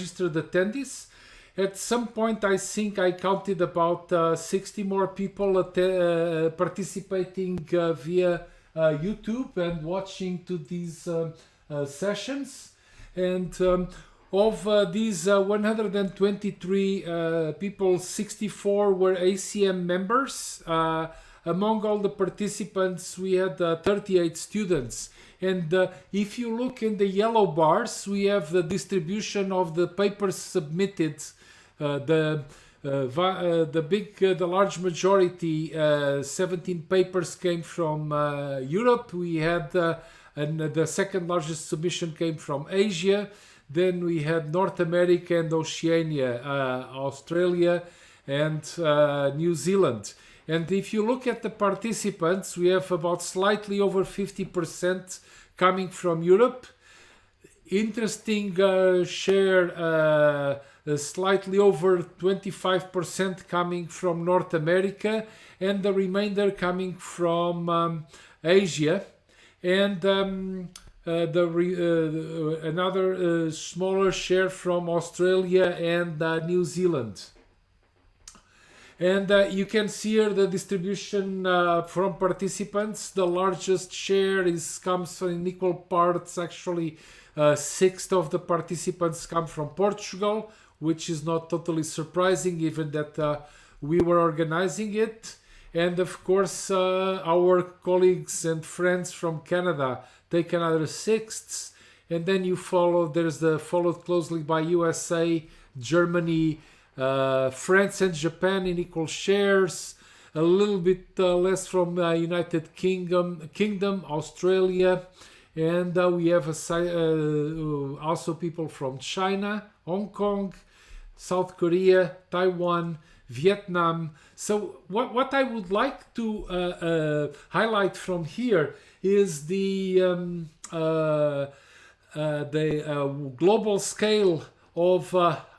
registered attendees. At some point, I think I counted about 60 more people participating via YouTube and watching to these sessions. And of these 123 people, 64 were ACM members. Among all the participants, we had 38 students. And if you look in the yellow bars, we have the distribution of the papers submitted. The large majority, 17 papers came from Europe. We had, and the second largest submission came from Asia. Then we had North America and Oceania, Australia and New Zealand. And if you look at the participants, we have about slightly over 50% coming from Europe. Interesting share, slightly over 25% coming from North America, and the remainder coming from Asia. And another smaller share from Australia and New Zealand. And you can see here the distribution from participants. The largest share comes in equal parts. Actually, 6th of the participants come from Portugal, which is not totally surprising, given that we were organizing it. And of course, our colleagues and friends from Canada take another 6th. And then you follow, followed closely by USA, Germany, France and Japan in equal shares, a little bit less from United Kingdom, Australia, and we have also people from China, Hong Kong, South Korea, Taiwan, Vietnam. So what I would like to highlight from here is the global scale of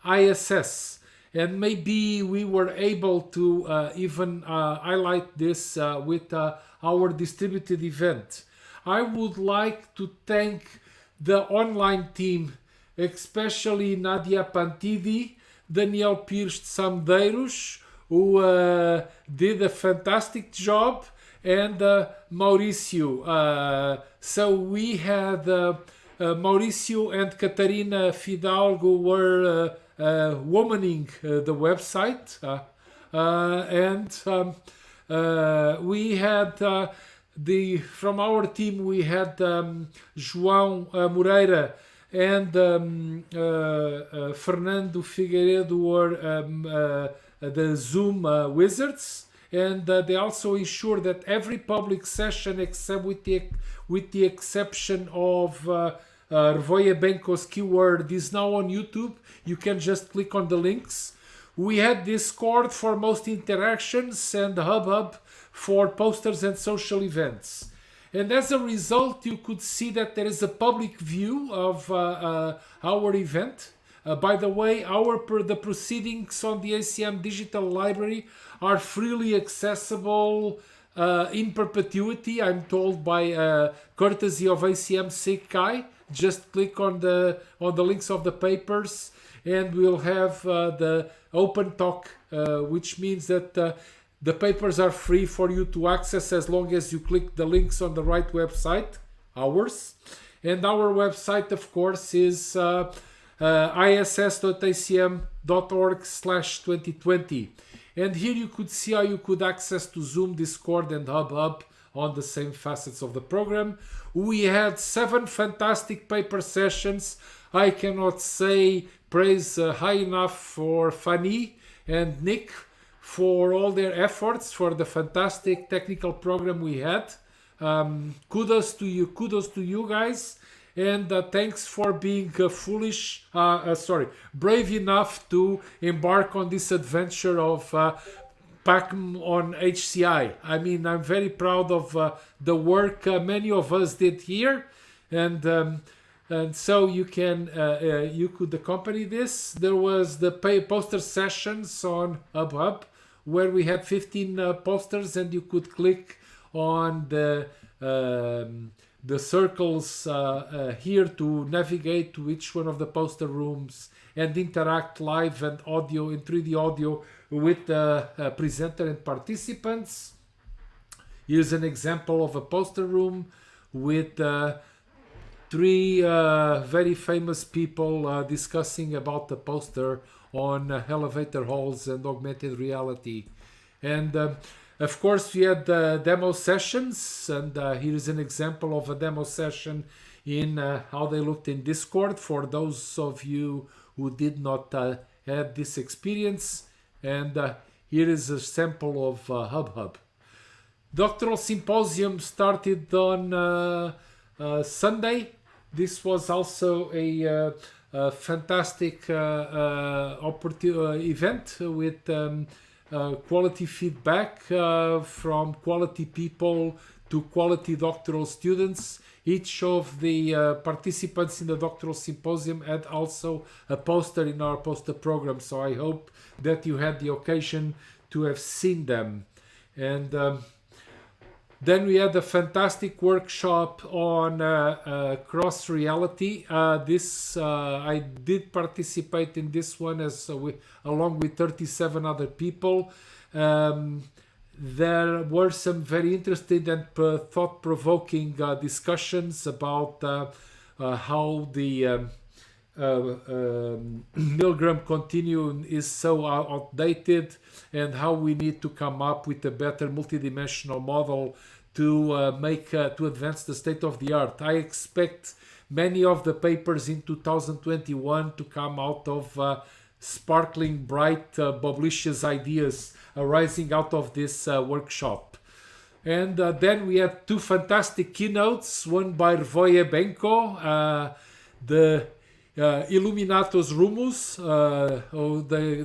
ISS. And maybe we were able to even highlight this with our distributed event. I would like to thank the online team, especially Nadia Pantidi, Daniel Pires de Samdeiros, who did a fantastic job, and Mauricio. So we had Mauricio and Catarina Fidalgo were womaning the website, and we had from our team we had João Moreira and Fernando Figueiredo were the Zoom wizards, and they also ensure that every public session, except with the exception of Rvoje Benko's keyword, is now on YouTube. You can just click on the links. We had Discord for most interactions and HubHub for posters and social events. And as a result, you could see that there is a public view of our event. By the way, the proceedings on the ACM Digital Library are freely accessible in perpetuity, I'm told, by courtesy of ACM SIG-Chi. Just click on the links of the papers, and we'll have the open talk, which means that the papers are free for you to access as long as you click the links on the right website, ours. And our website, of course, is iss.acm.org/2020. And here you could see how you could access to Zoom, Discord, and HubHub on the same facets of the program. We had 7 fantastic paper sessions. I cannot say praise high enough for Fanny and Nick for all their efforts for the fantastic technical program we had. Kudos to you guys, and thanks for being brave enough to embark on this adventure of PACM on HCI. I mean, I'm very proud of the work many of us did here, and so you could accompany this. There was the poster sessions on HubHub, where we had 15 posters, and you could click on the the circles here to navigate to each one of the poster rooms and interact live and audio in 3D audio with the presenter and participants. Here's an example of a poster room with three very famous people discussing about the poster on elevator halls and augmented reality. And of course, we had demo sessions, and here's an example of a demo session in how they looked in Discord for those of you who did not have this experience. And here is a sample of HubHub. Doctoral Symposium started on Sunday. This was also a fantastic event with quality feedback from quality people to quality doctoral students. Each of the participants in the Doctoral Symposium had also a poster in our poster program, so I hope that you had the occasion to have seen them. And then we had a fantastic workshop on cross reality. I did participate in this one along with 37 other people. There were some very interesting and thought-provoking discussions about how the Milgram continuum is so outdated and how we need to come up with a better multidimensional model to to advance the state of the art. I expect many of the papers in 2021 to come out of sparkling, bright, publicious ideas arising out of this workshop. And then we had two fantastic keynotes, one by Rvoje Benko, the Illuminatus Rumus,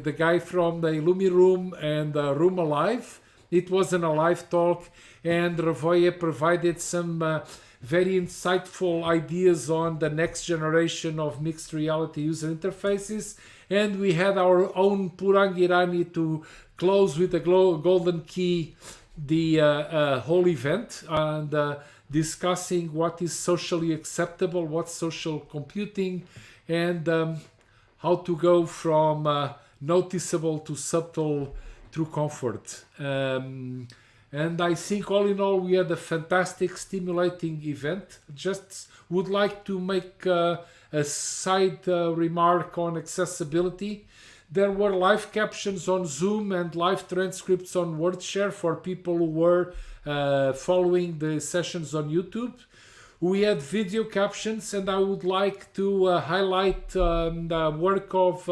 the guy from the Illumi Room and Room Alive. It wasn't a live talk, and Rvoje provided some very insightful ideas on the next generation of mixed reality user interfaces. And we had our own Purang Irani to close with the golden key the whole event, and discussing what is socially acceptable, what's social computing, and how to go from noticeable to subtle through comfort. And I think all in all we had a fantastic, stimulating event. Just would like to make a side remark on accessibility. There were live captions on Zoom and live transcripts on WordShare for people who were following the sessions on YouTube. We had video captions, and I would like to highlight the work of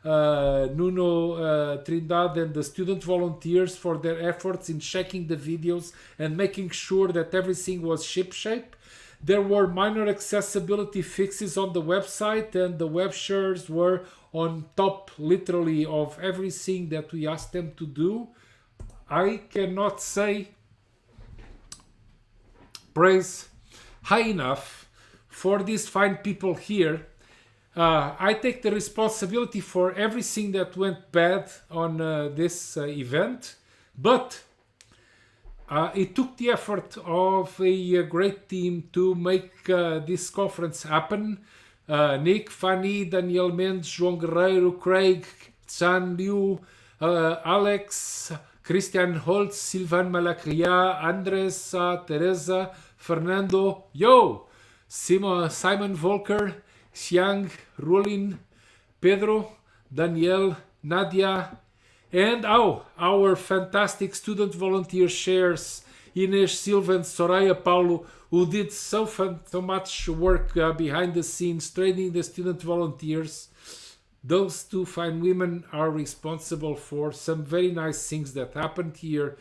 Nuno Trindade and the student volunteers for their efforts in checking the videos and making sure that everything was shipshape. There were minor accessibility fixes on the website, and the web shares were on top, literally, of everything that we asked them to do. I cannot say praise high enough for these fine people here. I take the responsibility for everything that went bad on this event, but it took the effort of a great team to make this conference happen. Nick, Fanny, Daniel Mendes, João Guerreiro, Craig, Chan Liu, Alex, Christian Holtz, Sylvain Malacria, Andres, Teresa, Fernando, Simon Volker, Xiang, Rulin, Pedro, Daniel, Nadia, and our fantastic student volunteer shares, Inês Silva and Soraya Paulo, who did so much work behind the scenes, training the student volunteers. Those two fine women are responsible for some very nice things that happened here,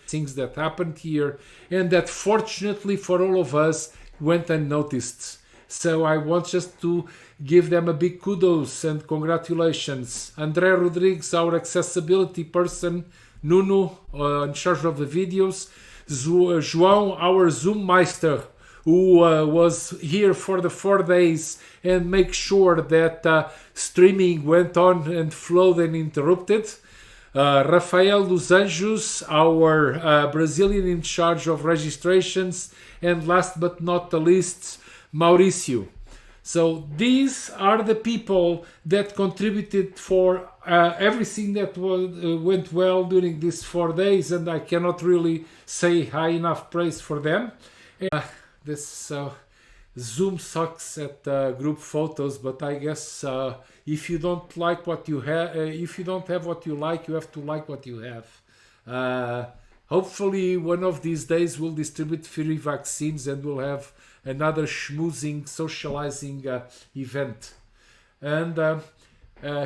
and that fortunately for all of us went unnoticed. So I want just to give them a big kudos and congratulations. André Rodrigues, our accessibility person, Nuno, in charge of the videos, João, our Zoom Meister, who was here for the 4 days and make sure that streaming went on and flowed uninterrupted. Rafael dos Anjos, our Brazilian in charge of registrations, and last but not the least, Mauricio. So these are the people that contributed for everything that went well during these 4 days, and I cannot really say high enough praise for them. This Zoom sucks at group photos, but I guess if you don't like what you have, if you don't have what you like, you have to like what you have. Hopefully, one of these days we'll distribute free vaccines and we'll have another schmoozing, socializing event. And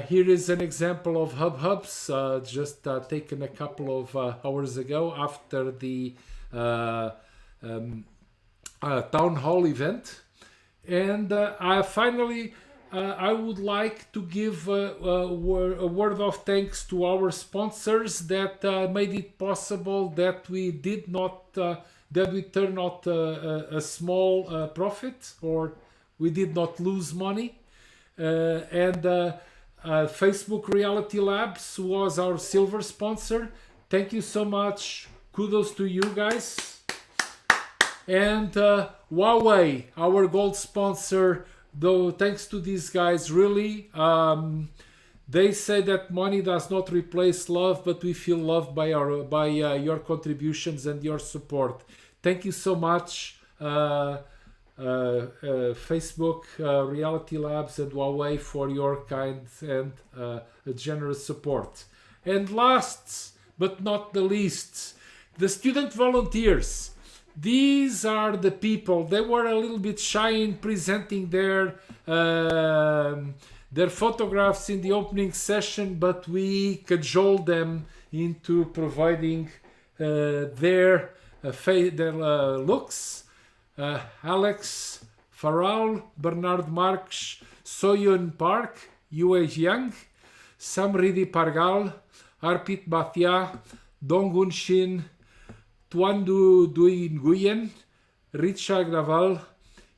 here is an example of hubs just taken a couple of hours ago after the town hall event. And finally, I would like to give a word of thanks to our sponsors that made it possible that we did not, that we turned out a small profit, or we did not lose money. And Facebook Reality Labs was our silver sponsor. Thank you so much. Kudos to you guys. And Huawei, our gold sponsor, though thanks to these guys, really, they say that money does not replace love, but we feel loved by your contributions and your support. Thank you so much, Facebook, Reality Labs, and Huawei for your kind and generous support. And last but not the least, the student volunteers. These are the people. They were a little bit shy in presenting their photographs in the opening session, but we cajoled them into providing their looks. Alex Farral, Bernard Marques, Soyun Park, Yue Jiang, Samridi Pargal, Arpit Bhatia, Donggun Shin, Tuandu Dui Nguyen, Richa Graval,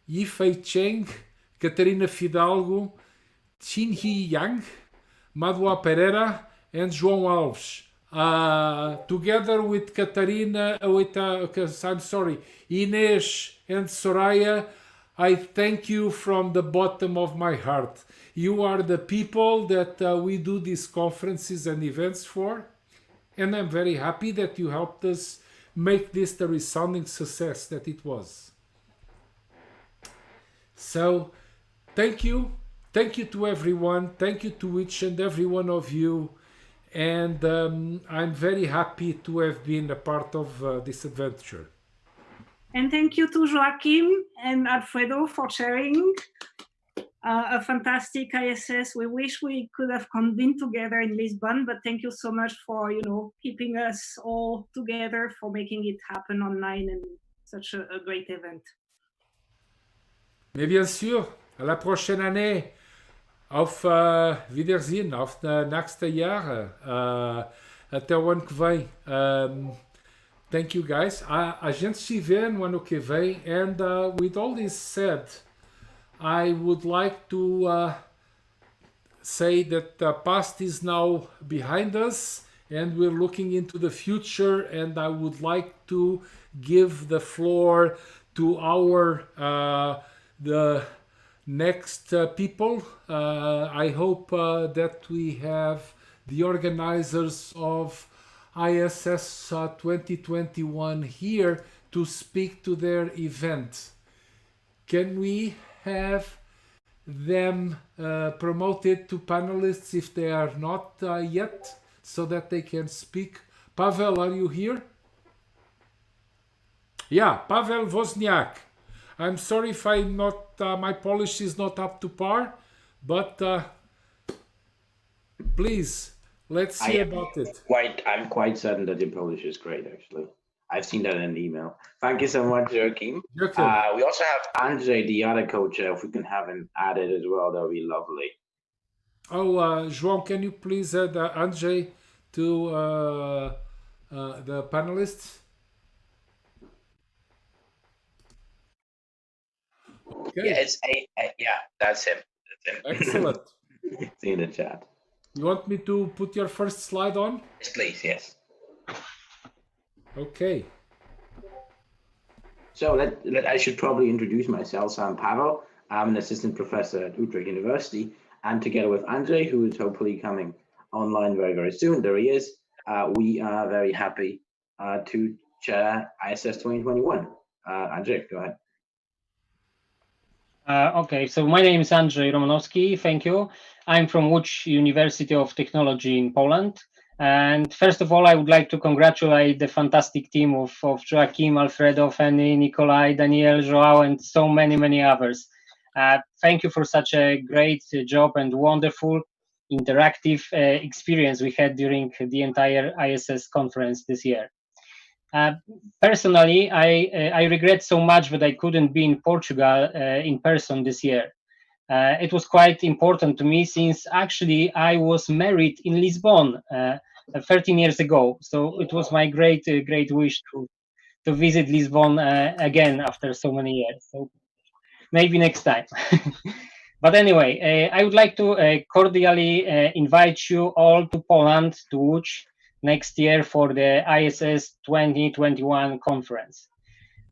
Yifei Cheng, Catarina Fidalgo, Chinhi Yang, Madua Pereira, and João Alves. Together with Catarina, Inês and Soraya, I thank you from the bottom of my heart. You are the people that we do these conferences and events for, and I'm very happy that you helped us make this the resounding success that it was. So, thank you. Thank you to everyone. Thank you to each and every one of you. And I'm very happy to have been a part of this adventure. And thank you to Joaquim and Alfredo for sharing a fantastic ISS. We wish we could have convened together in Lisbon, but thank you so much for, keeping us all together, for making it happen online and such a great event. Mais bien sûr, à la prochaine année. Auf Wiedersehen, auf nächste Jahr. Até o ano que vem. Thank you, guys. A gente se vê no ano que vem. And with all this said, I would like to say that the past is now behind us and we're looking into the future, and I would like to give the floor to the next people. I hope that we have the organizers of ISS 2021 here to speak to their event. Can we have them promoted to panelists if they are not yet, so that they can speak? Pavel, are you here? Yeah, Pavel Wozniak. I'm sorry if I'm not, my Polish is not up to par, but please, let's see about it. I'm quite certain that your Polish is great, actually. I've seen that in an email. Thank you so much, Joachim. We also have Andrzej, the other co-chair. If we can have him added as well, that would be lovely. Oh, João, can you please add Andrzej to the panelists? Okay. Yeah, yeah, that's him. Excellent. See in the chat. You want me to put your first slide on? Yes, please, yes. Okay. So I should probably introduce myself. So I'm Pavel. I'm an assistant professor at Utrecht University, and together with Andrzej, who is hopefully coming online very, very soon, there he is, we are very happy to chair ISS 2021. Andrzej, go ahead. Okay, so my name is Andrzej Romanowski. Thank you. I'm from Łódź University of Technology in Poland. And first of all, I would like to congratulate the fantastic team of Joachim, Alfredo, Fanny, Nikolai, Daniel, Joao, and so many, many others. Thank you for such a great job and wonderful interactive experience we had during the entire ISS conference this year. Personally, I regret so much that I couldn't be in Portugal in person this year. It was quite important to me since actually I was married in Lisbon 13 years ago. So it was my great wish to visit Lisbon again after so many years. So maybe next time. But anyway, I would like to cordially invite you all to Poland, to Łódź, next year for the ISS 2021 conference.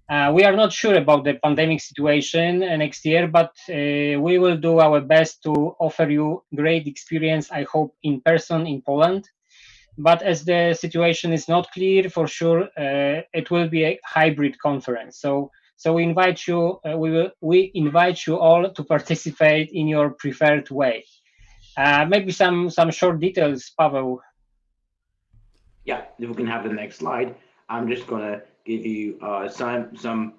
We are not sure about the pandemic situation next year, but we will do our best to offer you great experience, I hope, in person in Poland. But as the situation is not clear for sure, it will be a hybrid conference. So we invite you. We invite you all to participate in your preferred way. Maybe some short details, Pavel. Yeah, if we can have the next slide, I'm just gonna give you some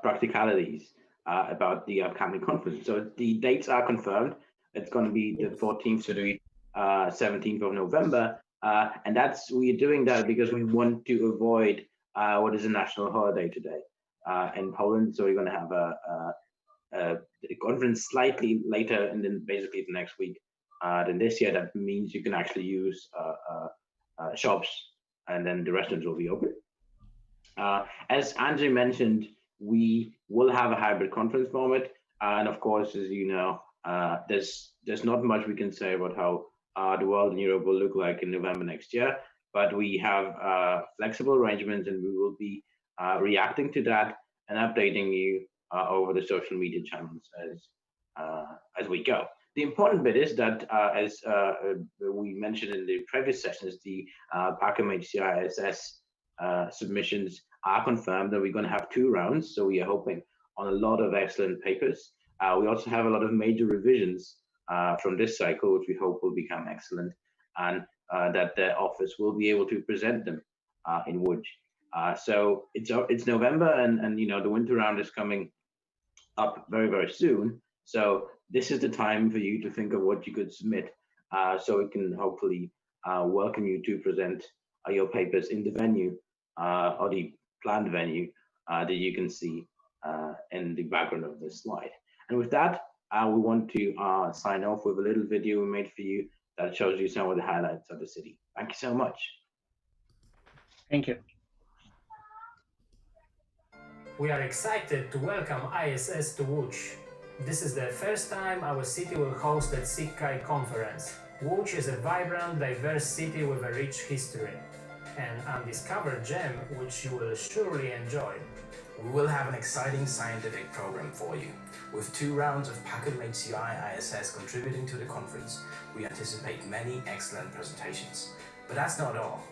practicalities about the upcoming conference. So the dates are confirmed. It's going to be the 14th to the 17th of November, and we're doing that because we want to avoid what is a national holiday today in Poland. So we're going to have a conference slightly later, and then basically the next week than this year. That means you can actually use shops, and then the restaurants will be open. As Andrzej mentioned, we will have a hybrid conference format, and of course, as you know, there's not much we can say about how the world in Europe will look like in November next year, but we have flexible arrangements, and we will be reacting to that and updating you over the social media channels as we go. The important bit is that, as we mentioned in the previous sessions, the PACM-HCI ISS submissions are confirmed that we're going to have 2 rounds. So we are hoping on a lot of excellent papers. We also have a lot of major revisions from this cycle, which we hope will become excellent, and that the office will be able to present them in Łódź. So it's November, and you know the winter round is coming up very, very soon. So this is the time for you to think of what you could submit, so we can hopefully welcome you to present your papers in the venue or the planned venue that you can see in the background of this slide. And with that, we want to sign off with a little video we made for you that shows you some of the highlights of the city. Thank you so much. Thank you. We are excited to welcome ISS to Łódź. This is the first time our city will host a SIGCAI conference. Łódź is a vibrant, diverse city with a rich history, an undiscovered gem which you will surely enjoy. We will have an exciting scientific program for you. With 2 rounds of PACM-HCI ISS contributing to the conference, we anticipate many excellent presentations. But that's not all.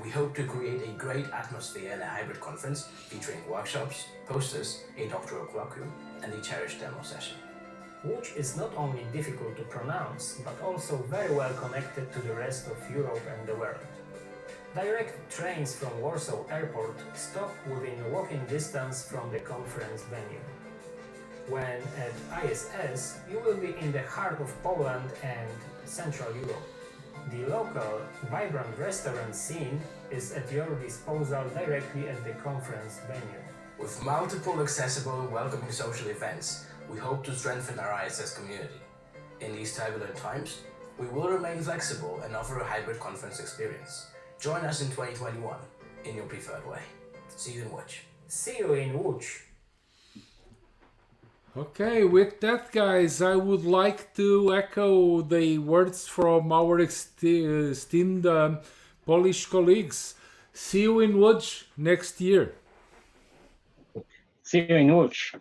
We hope to create a great atmosphere in a hybrid conference featuring workshops, posters, a doctoral colloquium, and the cherished demo session. Łódź is not only difficult to pronounce, but also very well connected to the rest of Europe and the world. Direct trains from Warsaw Airport stop within walking distance from the conference venue. When at ISS, you will be in the heart of Poland and Central Europe. The local, vibrant restaurant scene is at your disposal directly at the conference venue. With multiple accessible, welcoming social events, we hope to strengthen our ISS community. In these turbulent times, we will remain flexible and offer a hybrid conference experience. Join us in 2021 in your preferred way. See you in Łódź. See you in Łódź. Okay, with that, guys, I would like to echo the words from our esteemed Polish colleagues. See you in Łódź next year. See you in Łódź.